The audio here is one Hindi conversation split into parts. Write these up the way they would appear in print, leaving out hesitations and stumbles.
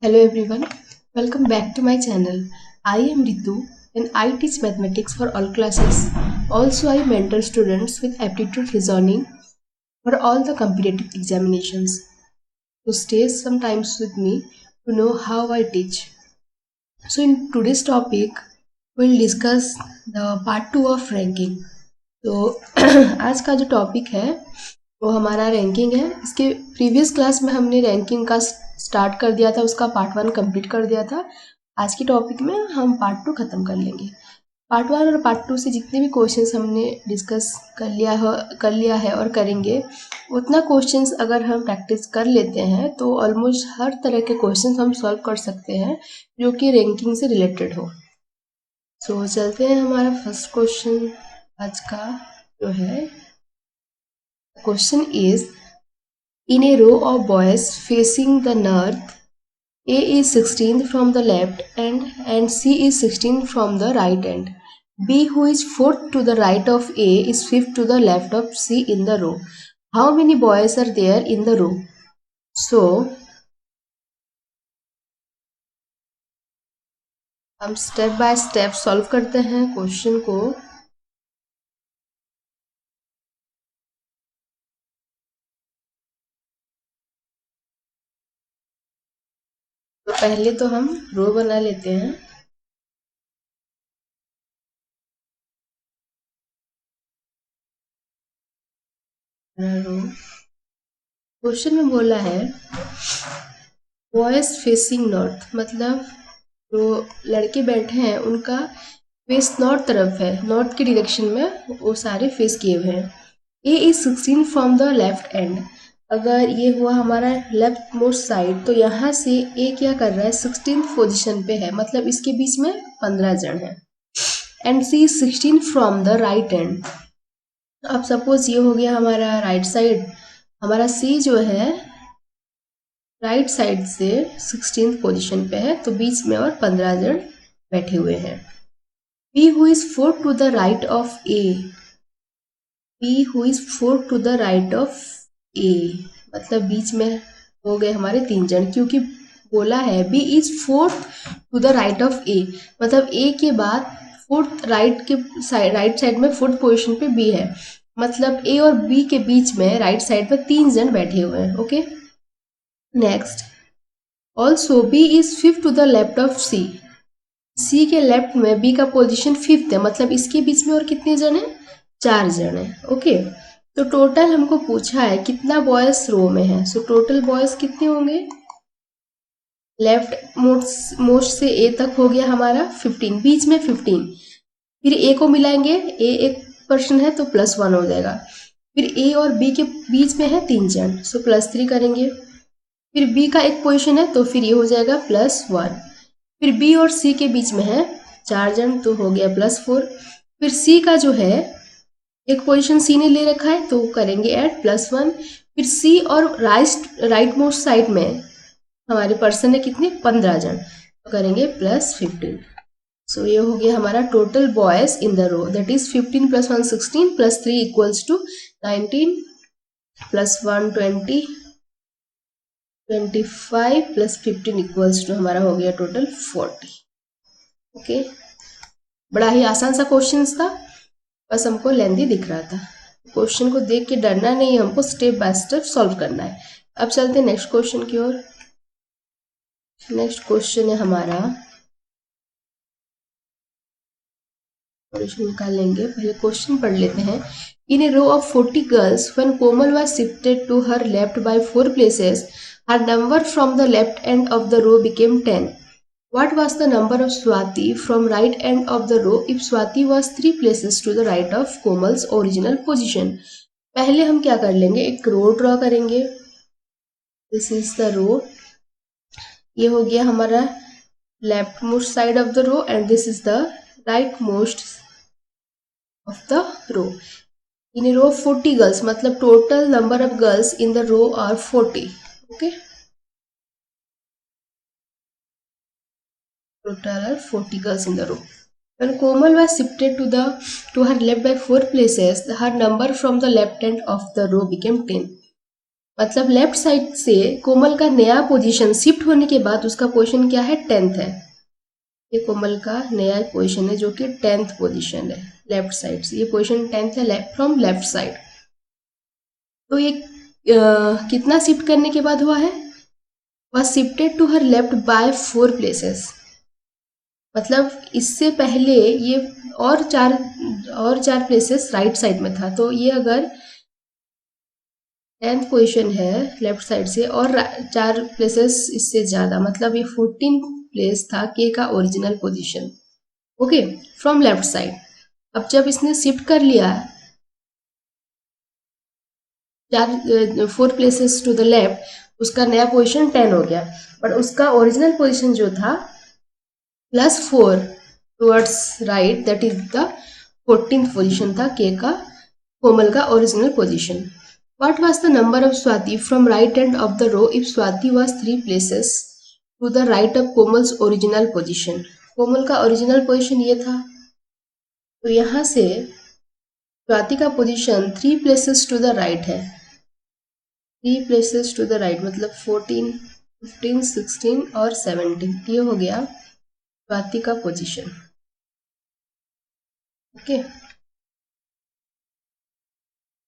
Hello everyone, welcome back to my channel. I am Ritu and I teach mathematics for all classes. Also, I mentor students with aptitude reasoning for all the competitive examinations. So stay sometimes with me to know how I teach. So in today's topic, we'll discuss the part 2 of ranking. तो आज का जो टॉपिक है वो हमारा रैंकिंग है। इसके प्रीवियस क्लास में हमने रैंकिंग का स्टार्ट कर दिया था, उसका पार्ट 1 कंप्लीट कर दिया था। आज की टॉपिक में हम पार्ट 2 ख़त्म कर लेंगे। पार्ट 1 और पार्ट 2 से जितने भी क्वेश्चंस हमने डिस्कस कर लिया है और करेंगे, उतना क्वेश्चंस अगर हम प्रैक्टिस कर लेते हैं तो ऑलमोस्ट हर तरह के क्वेश्चंस हम सॉल्व कर सकते हैं जो कि रैंकिंग से रिलेटेड हो। सो चलते हैं, हमारा फर्स्ट क्वेश्चन आज का जो है, question is in a row of boys facing the north, A is 16th from the left and C is 16th from the right end. B, who is 4th to the right of A, is 5th to the left of C in the row. How many boys are there in the row? So, हम स्टेप बाय स्टेप सॉल्व करते हैं क्वेश्चन को। तो पहले तो हम रो बना लेते हैं। रो क्वेश्चन में बोला है बॉयज फेसिंग नॉर्थ, मतलब जो लड़के बैठे हैं उनका फेस नॉर्थ तरफ है, नॉर्थ के डायरेक्शन में वो सारे फेस किए हुए हैं। A is 16 from the left end, अगर ये हुआ हमारा लेफ्ट मोस्ट साइड तो यहाँ से ए क्या कर रहा है, 16th पोजिशन पे है, मतलब इसके बीच में 15 जन है। And C is 16 from the right end. अब सपोज ये हो गया हमारा राइट साइड, हमारा सी जो है राइट साइड से 16th पोजीशन पे है, तो बीच में और 15 जन बैठे हुए हैं। B who is 4 to the right of A, B who is 4 to the right of A, मतलब बीच में हो गए हमारे 3 जन, क्योंकि बोला है B is 4th to the right of A, मतलब ए के बाद 4th राइट साइड में 4th पोजीशन पे बी है, मतलब ए और बी के बीच में राइट साइड में 3 जन बैठे हुए हैं। Okay, next, also B is 5th to the left of C, C के लेफ्ट में बी का पोजीशन 5th है, मतलब इसके बीच में और कितने जन हैं, 4 जन है। ओके, तो टोटल हमको पूछा है कितना बॉयज रो में है। सो टोटल बॉयज कितने होंगे, लेफ्ट मोस्ट से ए तक हो गया हमारा 15, बीच में 15, फिर ए को मिलाएंगे, ए एक पर्सन है तो +1 हो जाएगा, फिर ए और बी के बीच में है 3 जन, सो +3 करेंगे, फिर बी का एक पोजीशन है तो फिर ये हो जाएगा +1, फिर बी और सी के बीच में है 4 जन तो हो गया +4, फिर सी का जो है एक पोजीशन सी ने ले रखा है तो करेंगे ऐड +1, फिर सी और राइट मोस्ट साइड में हमारे पर्सन है कितने, 15 जन, तो करेंगे +15। सो ये हो गया हमारा total boys in the row, that is 15 + 1 16 +3 equals to 19 +1 20 25 +15 equals to हमारा हो गया टोटल 40। ओके, बड़ा ही आसान सा क्वेश्चन था, बस हमको लेंथी दिख रहा था। क्वेश्चन को देख के डरना नहीं, हमको स्टेप बाय स्टेप सॉल्व करना है। अब चलते हैं नेक्स्ट क्वेश्चन की ओर। नेक्स्ट क्वेश्चन है हमारा, सॉल्यूशन निकाल लेंगे, पहले क्वेश्चन पढ़ लेते हैं। In a row of 40 girls, when Komal was shifted to her left by 4 places, her number from the left end of the row became 10. What was the number of Swati from right end of the row if Swati was 3 places to the right of Komal's original position? पहले हम क्या कर लेंगे, एक रो ड्रॉ करेंगे। दिस इज द रो, ये हो गया हमारा left most side of the row and this is the right most of the row. In a row 40 girls, मतलब total number of girls in the row are 40. Okay, total are 40 girls in the row. When Komal was shifted to her left by 4 places, her number from the left end of the row became 10. मतलब लेफ्ट साइड से कोमल का नया पोजीशन शिफ्ट होने के बाद उसका पोजीशन क्या है, 10th है। ये कोमल का नया पोजीशन है जो कि 10th पोजीशन है लेफ्ट साइड से। ये पोजीशन 10th है फ्रॉम लेफ्ट साइड। तो ये कितना शिफ्ट करने के बाद हुआ है, was shifted to her left by 4 places। मतलब इससे पहले ये और चार प्लेसेस राइट साइड में था। तो ये अगर 10th पोजीशन है लेफ्ट साइड से और 4 प्लेसेस इससे ज़्यादा, मतलब ये 14 प्लेस था के का original position. Okay, from left side. अब जब इसने शिफ्ट कर लिया 4 प्लेसेस टू द लेफ्ट, उसका नया पोजीशन 10 हो गया, बट उसका ओरिजिनल पोजीशन जो था +4 towards right, that is the 14th position था के का, कोमल का original position. What was the number of Swati from right end of the row if Swati was 3 places to the right of Komal's original position? कोमल का ओरिजिनल पोजीशन ये था, तो यहाँ से स्वाति का position 3 places to the right है। 3 प्लेसेस टू द राइट मतलब 14, 15, 16 और 17, ये हो गया स्वाति का पोजीशन। ओके,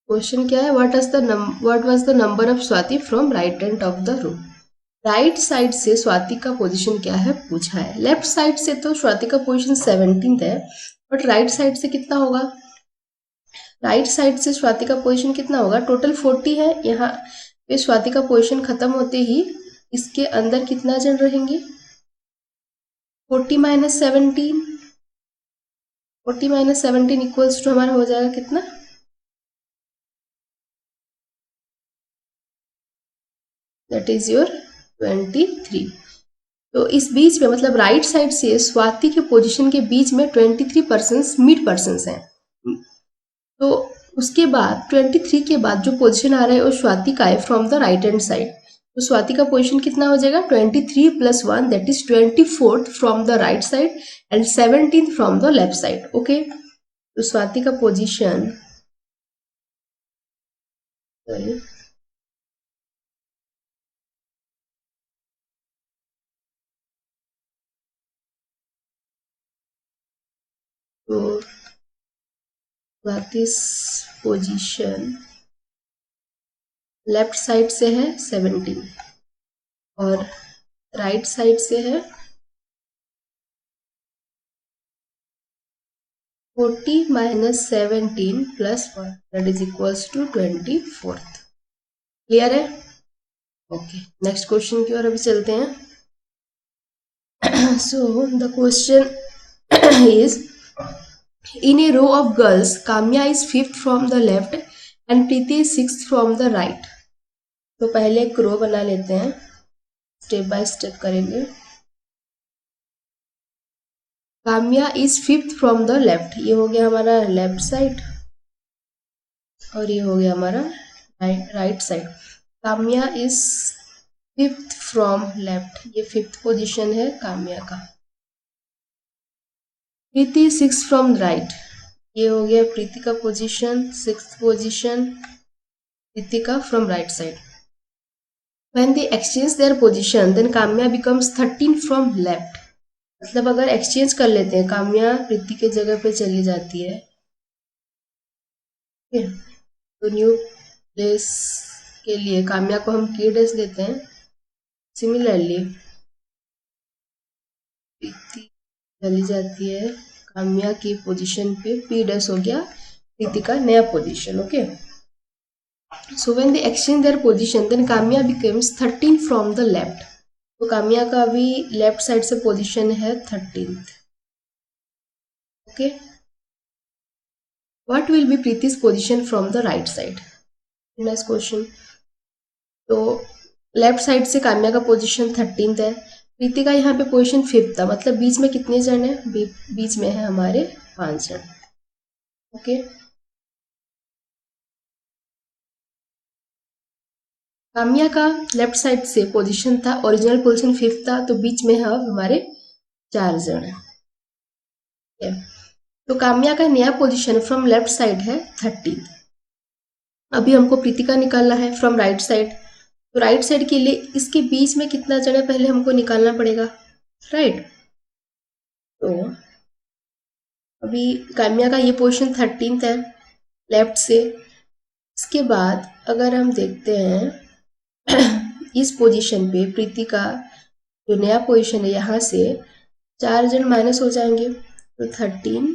क्वेश्चन क्या है, what was the number of Swati from right end of the row. Right side से स्वाति का पोजीशन क्या है पूछा है। लेफ्ट साइड से तो स्वाति का पोजीशन 17th है, बट राइट साइड से कितना होगा, राइट साइड से स्वाति का पोजीशन कितना होगा, टोटल 40 है। यहाँ पे स्वाति का पोजीशन खत्म होते ही इसके अंदर कितना जन रहेंगे, 40 - 17, 40 - 17 इक्वल्स टू हमारा हो जाएगा कितना, दैट इज योर 23। तो इस बीच में मतलब राइट साइड से स्वाति के पोजीशन के बीच में 23 पर्सन्स मिड पर्सन्स हैं। तो उसके बाद 23 के बाद जो पोजीशन आ रहा है वो स्वाति का है from the right hand side. तो स्वाति का पोजीशन कितना हो जाएगा, 23 + 1 that is 24th from the right side and 17th from the left side. Okay, तो स्वाति का पोजीशन तो स्वाति's पोजीशन लेफ्ट साइड से है 17 और राइट साइड से है 40 - 17 + 1 that is equals to 24th। Clear है? ओके, नेक्स्ट क्वेश्चन की ओर अभी चलते हैं। So the question is, in a row of girls, Kamya is 5th from the left and Preeti is 6th from the right। तो पहले एक रो बना लेते हैं, स्टेप बाय स्टेप करेंगे। Kamya is 5th from the left, ये हो गया हमारा लेफ्ट साइड और ये हो गया हमारा right side. Kamya is 5th from left, ये 5th पोजीशन है काम्या का। प्रीति 6th फ्रॉम राइट, ये हो गया प्रीति का पोजीशन, 6th पोजीशन प्रीति का from right side. When they exchange their position, then Kamya becomes 13 from left। मतलब अगर एक्सचेंज कर लेते हैं, काम्या प्रीति के जगह पे चली जाती है, तो न्यू प्लेस के लिए काम्या को हम K' देते हैं। सिमिलरली प्रीति चली जाती है काम्या की पोजीशन पे, P' हो गया प्रीति का नया position. Okay, so when they exchange their position, then Kamya becomes 13 from the left। तो काम्या का भी लेफ्ट साइड से पोजीशन है 13th। Okay, what will be प्रीति's position from the right side. Next question, तो लेफ्ट साइड से काम्या का पोजीशन 13th है, प्रीति का यहाँ पे पोजीशन 5th था, मतलब बीच में कितने जन है, बीच में है हमारे 5 जन। ओके, काम्या का लेफ्ट साइड से पोजीशन था, ओरिजिनल पोजीशन 5th था, तो बीच में है अब हमारे 4 जन है। तो काम्या का नया पोजीशन फ्रॉम लेफ्ट साइड है 13th। अभी हमको प्रीतिका निकालना है फ्रॉम राइट साइड। तो राइट साइड के लिए इसके बीच में कितना जन है पहले हमको निकालना पड़ेगा, राइट। तो अभी काम्या का ये पोजीशन 13th है लेफ्ट से। इसके बाद अगर हम देखते हैं इस पोजीशन पे प्रीति का जो नया पोजीशन है, यहाँ से 4 जन माइनस हो जाएंगे, तो 13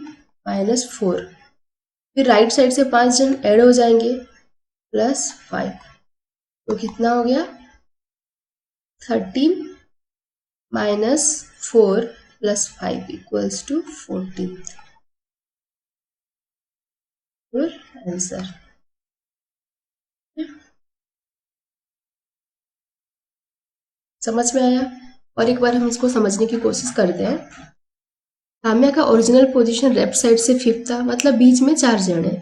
- 4। फिर राइट साइड से 5 जन ऐड हो जाएंगे +5, तो कितना हो गया 13 - 4 + 5 = 14। आंसर समझ में आया। और एक बार हम इसको समझने की कोशिश करते हैं। काम्या का ओरिजिनल पोजीशन लेफ्ट साइड से 5th था, मतलब बीच में 4 जन है।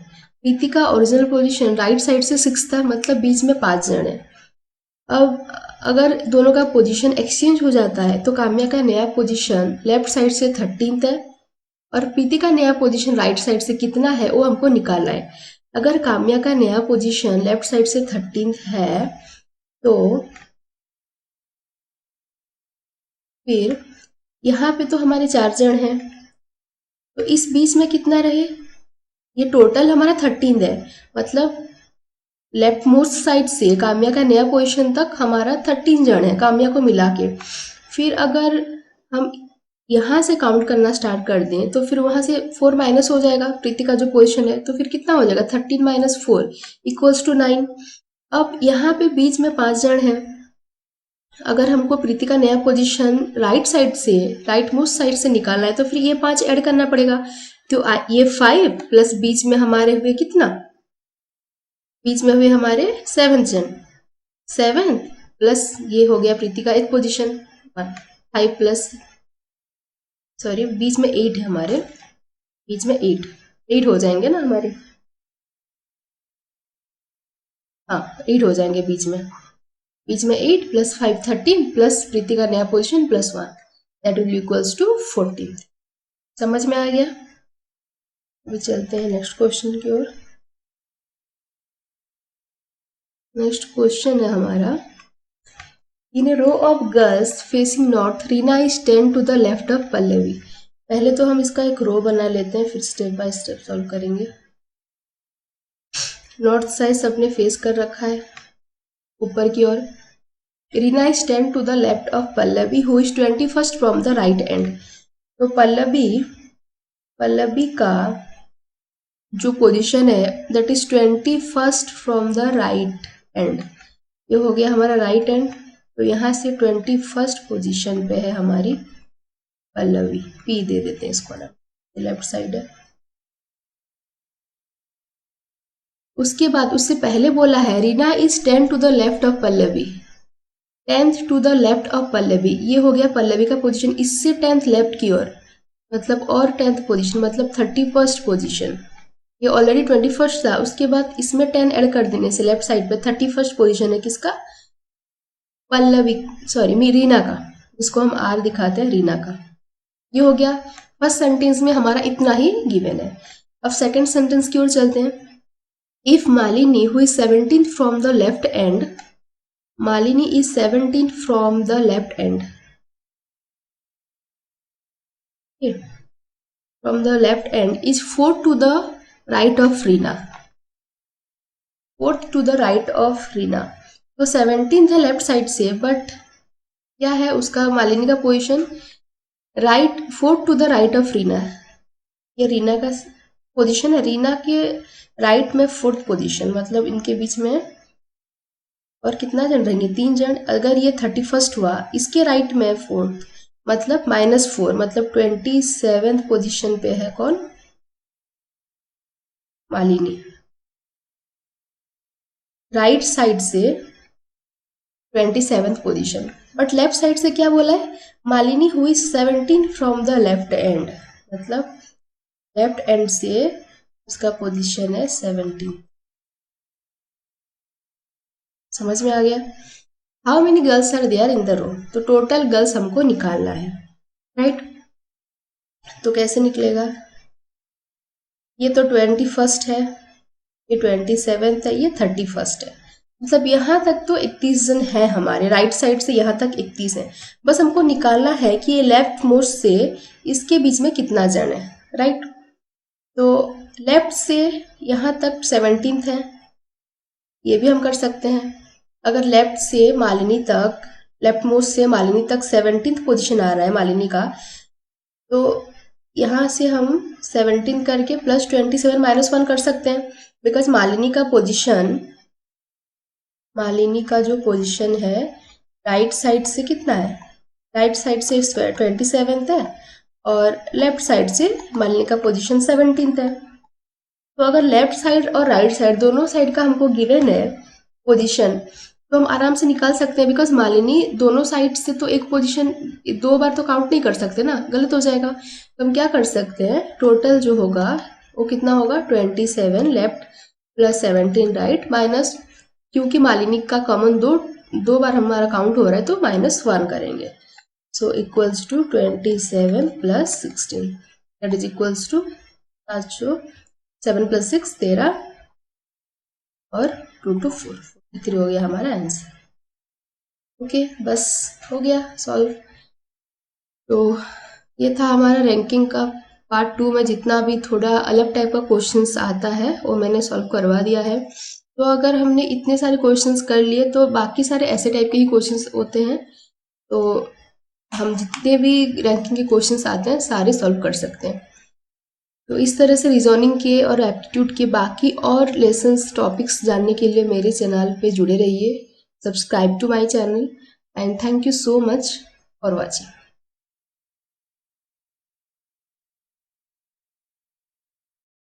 प्रीति का ओरिजिनल पोजीशन राइट साइड से 6th था, मतलब बीच में 5 जन है। अब अगर दोनों का पोजीशन एक्सचेंज हो जाता है तो काम्या का नया पोजीशन लेफ्ट साइड से 13th है और प्रीति का नया पोजीशन राइट साइड से कितना है वो हमको निकालना है। अगर काम्या का नया पोजीशन लेफ्ट साइड से 13th है तो फिर यहाँ पे तो हमारे 4 जन हैं, तो इस बीच में कितना रहे, ये टोटल हमारा 13 है, मतलब लेफ्ट मोस्ट साइड से काम्या का नया पोजीशन तक हमारा 13 जन है काम्या को मिला के। फिर अगर हम यहाँ से काउंट करना स्टार्ट कर दें तो फिर वहाँ से 4 माइनस हो जाएगा प्रीति का जो पोजीशन है, तो फिर कितना हो जाएगा 13 - 4 = 9। अब यहाँ पे बीच में 5 जन हैं। अगर हमको प्रीति का नया पोजीशन राइट साइड से राइट मोस्ट साइड से निकालना है तो फिर ये 5 ऐड करना पड़ेगा, तो ये 5 प्लस बीच में हमारे हुए कितना, बीच में हुए हमारे 7 जन, 7 प्लस ये हो गया प्रीति का एक पोजीशन 5 प्लस सॉरी बीच में 8 है हमारे, बीच में 8 हो जाएंगे ना हमारे, हाँ 8 हो जाएंगे बीच में 8 + 5 13 प्लस प्रीति का नया position +1 that will equals to 14। समझ में आ गया। अभी चलते हैं नेक्स्ट क्वेश्चन की ओर। नेक्स्ट क्वेश्चन है हमारा, in a row of girls facing north Reena is 10 to the left of Pallavi. पहले तो हम इसका एक रो बना लेते हैं, फिर स्टेप बाय स्टेप सॉल्व करेंगे। नॉर्थ साइड सबने फेस कर रखा है ऊपर की ओर। Reena is 10 to the left of Pallavi who is 21st from the right end. तो पल्लवी का जो पोजीशन है that is 21st from the right end, ये हो गया हमारा राइट एंड। तो यहाँ से 21st पोजीशन पे है हमारी पल्लवी, पी दे देते हैं इसको ना, लेफ्ट साइड है। उसके बाद उससे पहले बोला है Reena is 10 to the left of Pallavi, 10th to the left of Pallavi, ये हो गया पल्लवी का पोजीशन। इससे 10th लेफ्ट की ओर मतलब और 10th पोजीशन मतलब 31st पोजीशन, ये ऑलरेडी 21st था, उसके बाद इसमें 10 ऐड कर देने से लेफ्ट साइड पे 31st पोजीशन है किसका, पल्लवी सॉरी रीना का, इसको हम आर दिखाते हैं रीना का। ये हो गया फर्स्ट सेंटेंस में हमारा इतना ही गिवन है। अब सेकंड सेंटेंस की ओर चलते हैं। If Malini who is 17th from the left end, Malini is 17th from the left end, from the left end is 4th to the right of Reena, 4th to the right of Reena. तो 17th है लेफ्ट साइड से, बट क्या है उसका मालिनी का position right 4th to the right of Reena, ये रीना का पोजीशन है। रीना के राइट में 4th पोजीशन, मतलब इनके बीच में और कितना जन रहेंगे 3 जन। अगर ये 31st हुआ, इसके राइट में 4th मतलब -4, मतलब 27th पोजीशन पे है कौन, मालिनी। राइट साइड से 27th position, but left side से क्या बोला है, Malini who is 17 from the left end, मतलब लेफ्ट एंड से उसका पोजीशन है 17। समझ में आ गया। How many girls are there in the row, तो टोटल गर्ल्स हमको निकालना है, राइट। तो कैसे निकलेगा, ये तो 21st है, ये 27 है, ये 31 है। मतलब यहाँ तक तो 31 जन है हमारे, राइट साइड से यहाँ तक 31 है। बस हमको निकालना है कि ये लेफ्ट मोस्ट से इसके बीच में कितना जन है, राइट। तो लेफ्ट से यहाँ तक 17 है, ये भी हम कर सकते हैं। अगर लेफ्ट से मालिनी तक, लेफ्ट मोस्ट से मालिनी तक 17th पोजीशन आ रहा है मालिनी का, तो यहाँ से हम 17 करके प्लस 27 माइनस 1 कर सकते हैं, बिकॉज मालिनी का जो पोजीशन है राइट साइड से कितना है, राइट साइड से 27 है और लेफ्ट साइड से मालिनी का पोजीशन 17 है। तो अगर लेफ्ट साइड और राइट साइड दोनों साइड का हमको गिवन है पोजीशन, तो हम आराम से निकाल सकते हैं, बिकॉज मालिनी दोनों साइड से तो एक पोजीशन 2 बार तो काउंट नहीं कर सकते ना, गलत हो जाएगा। तो हम क्या कर सकते हैं, टोटल जो होगा वो कितना होगा, 27 लेफ्ट प्लस 17 राइट, माइनस, क्योंकि मालिनी का कॉमन दो बार हमारा काउंट हो रहा है तो -1 करेंगे। So equals to 27 plus 16 that is equals to 7 + 6 13 और 2 to 4 43 हो गया हमारा आंसर। ओके, बस हो गया सॉल्व। तो ये था हमारा रैंकिंग का पार्ट 2 में जितना भी थोड़ा अलग टाइप का क्वेश्चंस आता है वो मैंने सॉल्व करवा दिया है। तो अगर हमने इतने सारे क्वेश्चंस कर लिए तो बाकी सारे ऐसे टाइप के ही क्वेश्चंस होते हैं, तो हम जितने भी रैंकिंग के क्वेश्चंस आते हैं सारे सॉल्व कर सकते हैं। तो इस तरह से रीजनिंग के और एप्टीट्यूड के बाकी और लेसन्स टॉपिक्स जानने के लिए मेरे चैनल पे जुड़े रहिए। Subscribe to my channel and thank you so much for watching.